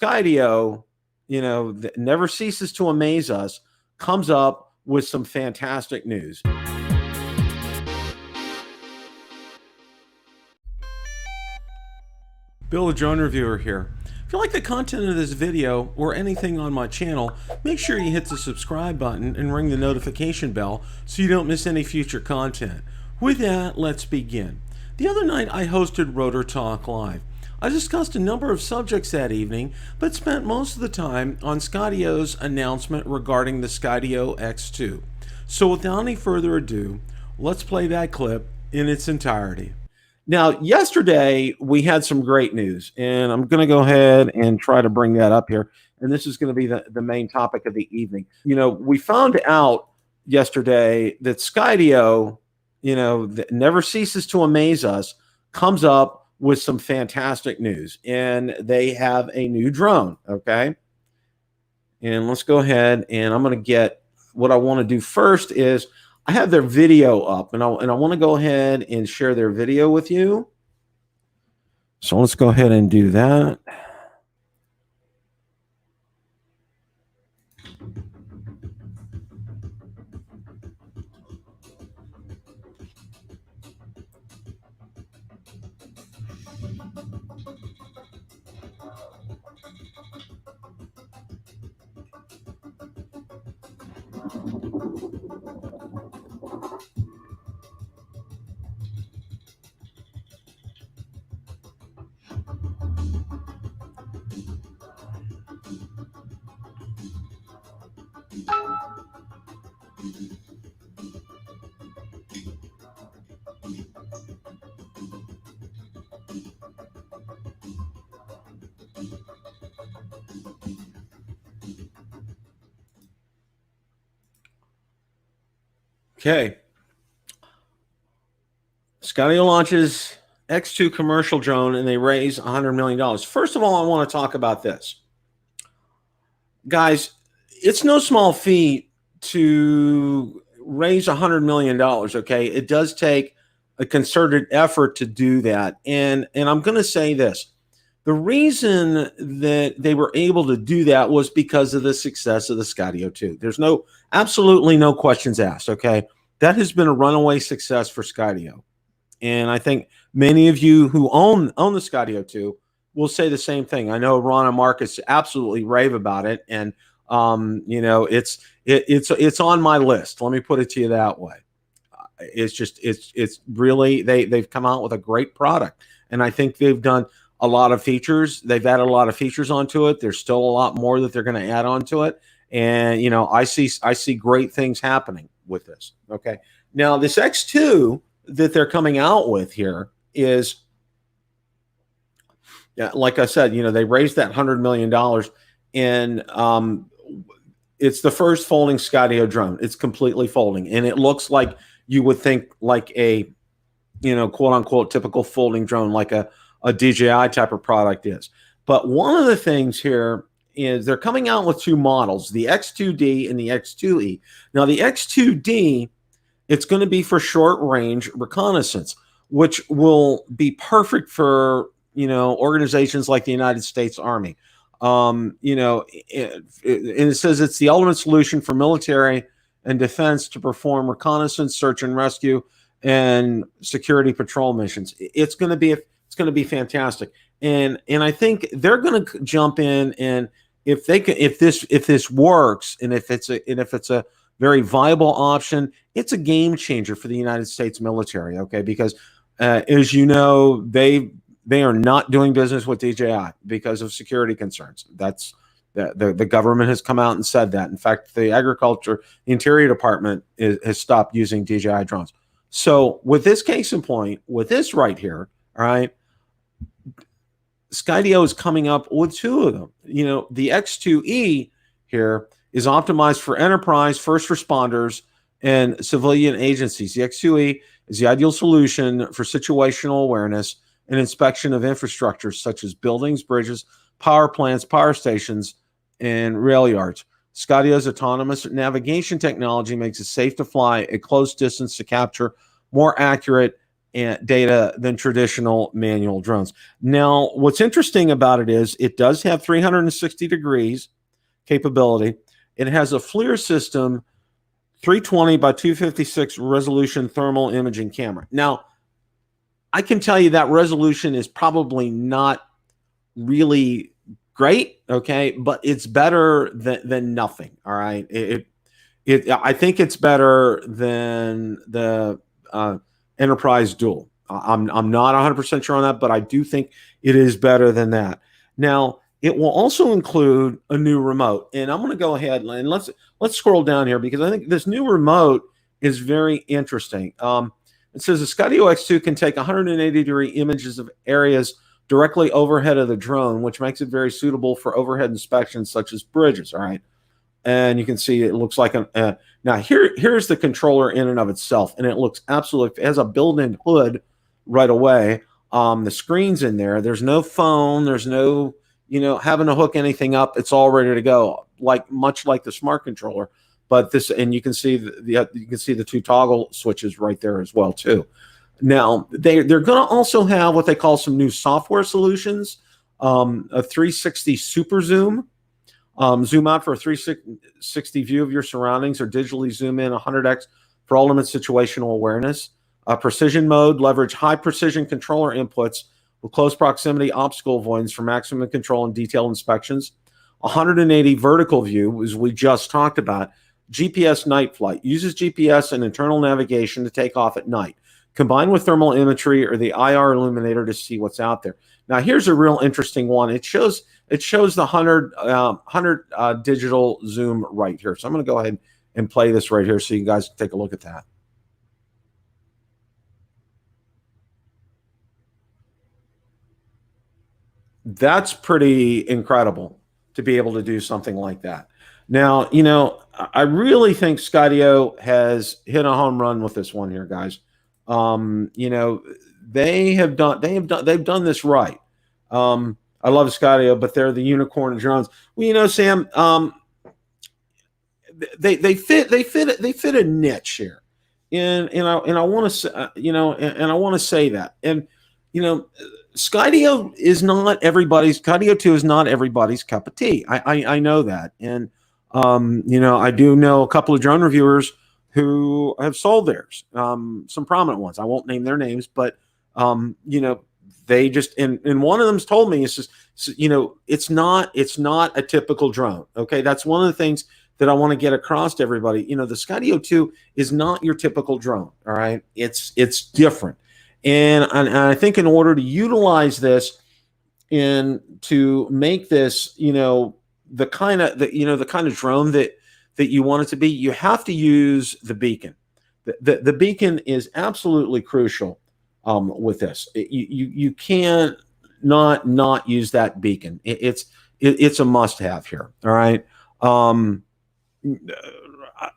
Skydio, that never ceases to amaze us, comes up with some fantastic news. Bill, the drone reviewer here. If you like the content of this video or anything on my channel, make sure you hit the subscribe button and ring the notification bell so you don't miss any future content. With that, let's begin. The other night I hosted Rotor Talk Live. I discussed a number of subjects that evening, but spent most of the time on Skydio's announcement regarding the Skydio X2. So without any further ado, let's play that clip in its entirety. Now, yesterday we had some great news, and I'm going to go ahead and try to bring that up here. And this is going to be the main topic of the evening. We found out yesterday that Skydio, that never ceases to amaze us, comes up with some fantastic news, and they have a new drone. Okay. And let's go ahead, and I'm going to get what I want to do first is I have their video up, and I want to go ahead and share their video with you. So let's go ahead and do that. Okay. Skydio launches X2 commercial drone, and they raise $100 million. First of all, I want to talk about this. Guys, it's no small feat to raise $100 million, okay? It does take a concerted effort to do that. And I'm going to say this. The reason that they were able to do that was because of the success of the Skydio 2. There's absolutely no questions asked, okay? That has been a runaway success for Skydio. And I think many of you who own the Skydio 2 will say the same thing. I know Ron and Marcus absolutely rave about it, and it's on my list. Let me put it to you that way. It's really they've come out with a great product, and I think they've done a lot of features. They've added a lot of features onto it. There's still a lot more that they're going to add onto it, and I see great things happening with this. Okay, now this X2 that they're coming out with here is, like I said, they raised that $100 million, and it's the first folding Skydio drone. It's completely folding, and it looks like you would think like a, quote unquote typical folding drone, like a DJI type of product is. But one of the things here is they're coming out with two models, the X2D and the X2E. Now the X2D, it's going to be for short range reconnaissance, which will be perfect for, organizations like the United States Army. And it says it's the ultimate solution for military and defense to perform reconnaissance, search and rescue, and security patrol missions. It's going to be fantastic. And I think they're going to jump in, and if this works, and if it's a very viable option, it's a game changer for the United States military. Okay, because as you know, they are not doing business with DJI because of security concerns. That's the government has come out and said that. In fact, the Interior Department has stopped using DJI drones. So with this case in point, with this right here, all right, Skydio is coming up with two of them. The X2E here is optimized for enterprise, first responders, and civilian agencies. The X2E is the ideal solution for situational awareness and inspection of infrastructure such as buildings, bridges, power plants, power stations, and rail yards. Skydio's autonomous navigation technology makes it safe to fly a close distance to capture more accurate data than traditional manual drones. Now, what's interesting about it is it does have 360 degrees capability. It has a FLIR system, 320 by 256 resolution thermal imaging camera. Now, I can tell you that resolution is probably not really great, okay, but it's better than nothing. All right, I think it's better than the Enterprise Dual. I'm not 100% sure on that, but I do think it is better than that. Now, it will also include a new remote, and I'm going to go ahead and let's scroll down here because I think this new remote is very interesting. It says the Skydio X2 can take 180-degree images of areas directly overhead of the drone, which makes it very suitable for overhead inspections such as bridges. All right, and you can see it looks like now here's the controller in and of itself, and it looks absolutely, it has a built-in hood right away. The screen's in there. There's no phone. There's no having to hook anything up. It's all ready to go, much like the smart controller. But this, and you can see the two toggle switches right there as well too. Now they're going to also have what they call some new software solutions, a 360 super zoom, zoom out for a 360 view of your surroundings, or digitally zoom in 100x for ultimate situational awareness. Precision mode, leverage high precision controller inputs with close proximity obstacle avoidance for maximum control and detailed inspections. 180 vertical view, as we just talked about. GPS night flight, uses GPS and internal navigation to take off at night, combined with thermal imagery or the IR illuminator to see what's out there. Now, here's a real interesting one. It shows the 100 digital zoom right here. So I'm going to go ahead and play this right here so you guys can take a look at that. That's pretty incredible to be able to do something like that. Now, I really think Skydio has hit a home run with this one here, guys. They've done this right. I love Skydio, but they're the unicorn of drones. Well, Sam, they fit a niche here, and I want to and I want to say that, and Skydio is not everybody's. Skydio 2 is not everybody's cup of tea. I know that, and I do know a couple of drone reviewers who have sold theirs. Some prominent ones. I won't name their names, but they just, and one of them's told me, it's just, it's not a typical drone. Okay, that's one of the things that I want to get across to everybody. The Skydio 2 is not your typical drone. All right, it's different. And I think in order to utilize this and to make this, the kind of drone that you want it to be, you have to use the beacon. The beacon is absolutely crucial with this. You can't not use that beacon. It's a must-have here. All right,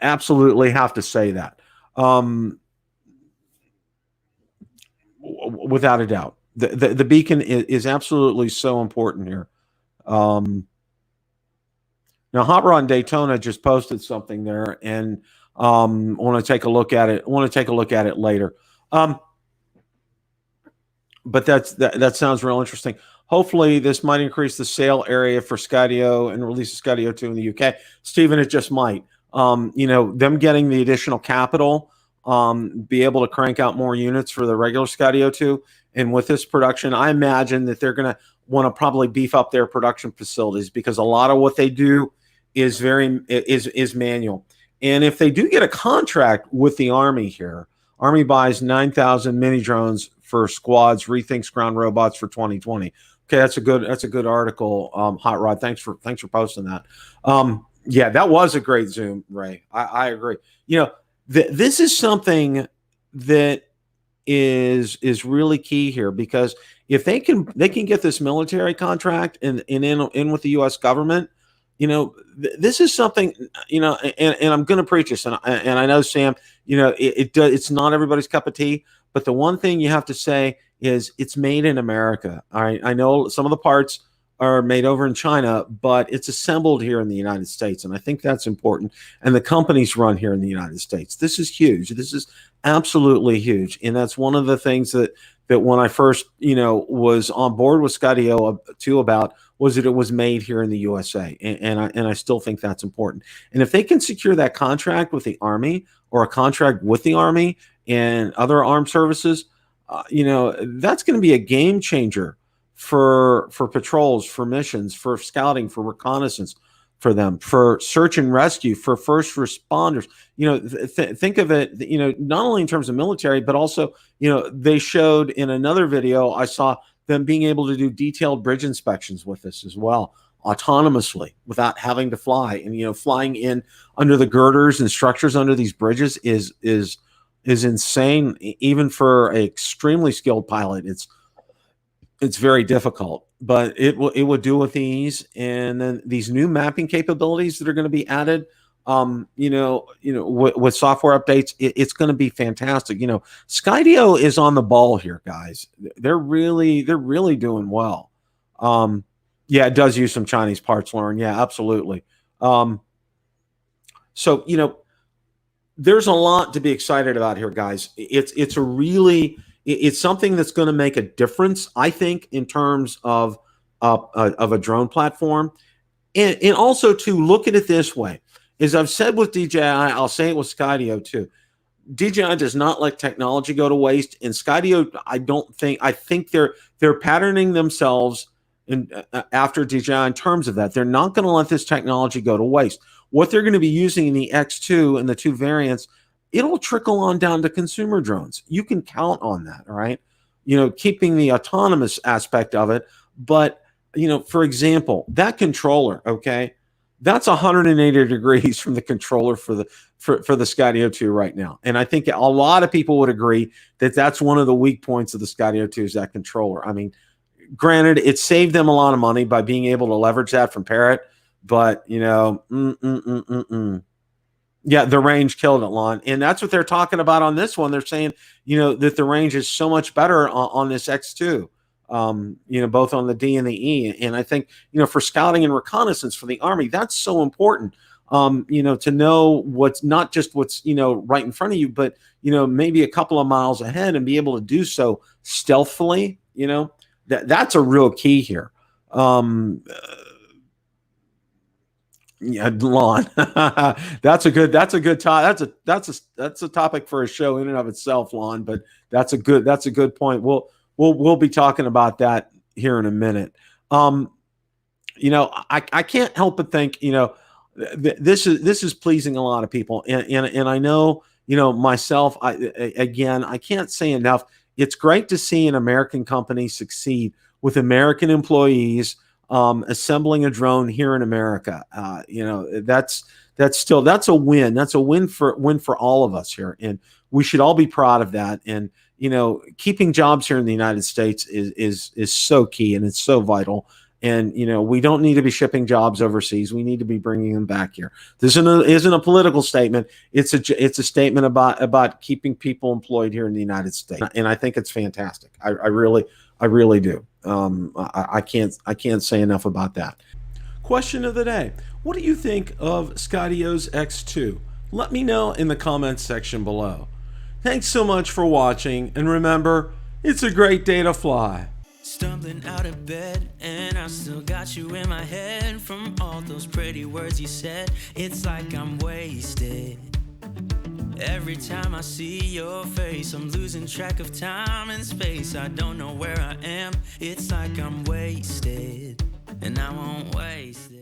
absolutely have to say that. Without a doubt, the beacon is absolutely so important here. Now, Hot Rod in Daytona just posted something there, and want to take a look at it. Later. But that sounds real interesting. Hopefully, this might increase the sale area for Skydio and release the Skydio 2 in the UK. Stephen, it just might. Them getting the additional capital, be able to crank out more units for the regular Skydio 2. And with this production, I imagine that they're going to want to probably beef up their production facilities, because a lot of what they do is manual. And if they do get a contract with the Army here, Army buys 9,000 mini drones for squads, rethinks ground robots for 2020. Okay, that's a good article. Hot Rod, thanks for posting that. Yeah, that was a great zoom, Ray. I agree. This is something that is really key here, because if they can get this military contract and in with the U.S. government, this is something, and I'm going to preach this, and I know, Sam, it's not everybody's cup of tea, but the one thing you have to say is it's made in America. All right, I know some of the parts are made over in China, but it's assembled here in the United States. And I think that's important. And the companies run here in the United States. This is huge. This is absolutely huge. And that's one of the things that when I first, was on board with Skydio 2 about, was that it was made here in the USA. And I still think that's important. And if they can secure that contract with the Army, or a contract with the Army and other armed services, that's going to be a game changer for patrols, for missions, for scouting, for reconnaissance, for them, for search and rescue, for first responders. Think of it, not only in terms of military, but also, they showed in another video I saw them being able to do detailed bridge inspections with this as well, autonomously, without having to fly. And, flying in under the girders and structures under these bridges is insane. Even for an extremely skilled pilot, it's very difficult, but it will do with ease. And then these new mapping capabilities that are going to be added, with software updates, it's going to be fantastic. Skydio is on the ball here, guys. They're really doing well. Yeah, it does use some Chinese parts, Lauren. Yeah, absolutely. So, there's a lot to be excited about here, guys. It's something that's going to make a difference, I think, in terms of a drone platform. And also to look at it this way, as I've said with DJI, I'll say it with Skydio too. DJI does not let technology go to waste, and Skydio, I think they're patterning themselves after DJI in terms of that. They're not going to let this technology go to waste. What they're going to be using in the X2 and the 2 variants, it'll trickle on down to consumer drones. You can count on that, all right? Keeping the autonomous aspect of it. But, for example, that controller, okay, that's 180 degrees from the controller for the Skydio 2 right now. And I think a lot of people would agree that that's one of the weak points of the Skydio 2 is that controller. I mean, granted, it saved them a lot of money by being able to leverage that from Parrot, but, yeah, the range killed it, Lon. And that's what they're talking about on this one. They're saying, that the range is so much better on this X2, both on the D and the E. And I think, for scouting and reconnaissance for the Army, that's so important, to know what's not just what's, right in front of you, but, maybe a couple of miles ahead and be able to do so stealthily, that's a real key here. Yeah, Lon. that's a good topic. That's a topic for a show in and of itself, Lon. But that's a good point. We'll be talking about that here in a minute. I can't help but think, this is pleasing a lot of people, and I know, myself. I can't say enough. It's great to see an American company succeed with American employees. Assembling a drone here in America, that's a win. That's a win for all of us here, and we should all be proud of that. And keeping jobs here in the United States is so key, and it's so vital. And we don't need to be shipping jobs overseas. We need to be bringing them back here. This isn't a political statement. It's a statement about keeping people employed here in the United States, and I think it's fantastic. I really do. I can't say enough about that. Question of the day: what do you think of Skydio's X2? Let me know in the comments section below. Thanks so much for watching, and remember, it's a great day to fly. Stumbling out of bed, and I still got you in my head. From all those pretty words you said, it's like I'm wasted. Every time I see your face, I'm losing track of time and space. I don't know where I am, it's like I'm wasted, and I won't waste it.